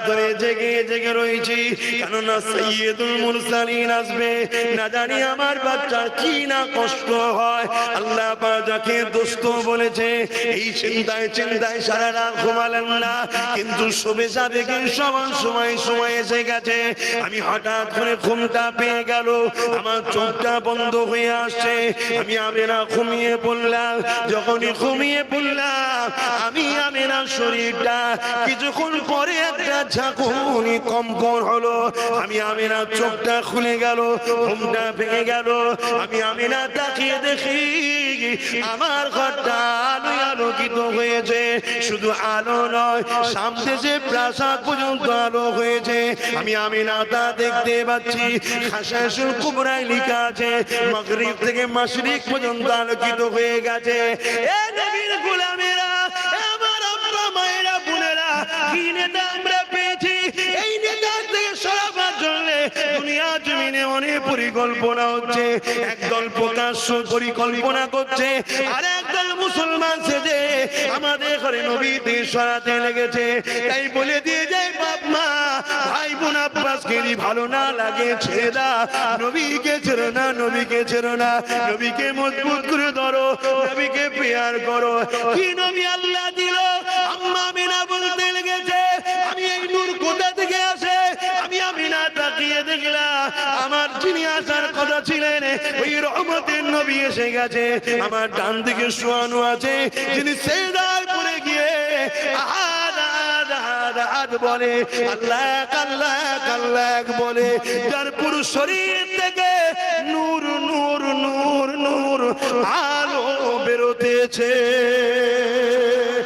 ধরে জেগে জেগে রয়েছি, কেননা সাইয়্যিদুল মুরসালিন আসবে, না জানি আমার বাচ্চার কি না কষ্ট হয়। আল্লাহ পাক যাকে দোস্ত বলেছে, এই চিন্তায় চিন্তায় সারা রাত ঘুমালেন না, কিন্তু শোবে যাবে কি সমান সময় এসে গেছে। আমি হঠাৎ করে ঘুমটা পেয়ে গেল, আমার চোখটা বন্ধ হয়ে আসছে, আমি আমেনা ঘুমিয়ে পড়লাম। যখনই ঘুমিয়ে পড়লাম, আমি আমেনা শরীরটা কিছুক্ষণ পরে একটা ঝাঁকুনি কম্পন হলো, আমি আমেনা চোখটা খুলে গেল, ঘুমটা ভেঙে গেল। আমি আমেনা তাকিয়ে দেখি আমার ঘরটা আলোয় আলোকিত হয়েছে, শুধু আলো নয়, সামনে যে প্রাসাদ পর্যন্ত আলো হয়েছে। আমি আমিনাটা দেখতে পাচ্ছি, খাশাসুল কুবরায় লেখা আছে মাগরিব থেকে মাশরিক পর্যন্ত আলোকিত হয়ে গেছে। এ নবীর গোলামেরা, আমার আব্বা মায়েরা বোনেরা, কি নেতা আমরা পেয়েছি। এই নেতা থেকে সরাবার জন্য দুনিয়া জমিনে অনেক পরিকল্পনা হচ্ছে। একদল প্রকাশ্য পরিকল্পনা করছে, আর একদল মুসলমান সেজে আমাদের ঘরে নবীকে সরাতে লেগেছে। তাই বলে দিয়ে যায় বাপ মা, ভাই বোন আব্বাসকে ভালো না লাগে ছেড়ে দাও, নবীকে ছেড়ো না, নবীকে ছেড়ো না, নবীকে মজবুত করে ধরো, নবীকে প্রেয়ার করো। কি নবী আল্লাহ দিল। আম্মা আমিনা বলতে লেগেছে, আমি এই নূর কোথা থেকে আসে। আমি আমিনা তাকিয়ে দেখলাম, আমার যিনি আসার কথা ছিলেন ওই রহমতের নবী এসে গেছে। আমার ডান দিকে শোয়ানো আছে, যিনি সেজদায় পড়ে গিয়ে আহাদ আহাদ আহাদ আহাদ বলে, আল্লাহ আল্লাহ আল্লাহ বলে, যার পুরো শরীর থেকে নূর নূর নূর নূর আলো বেরোতেছে।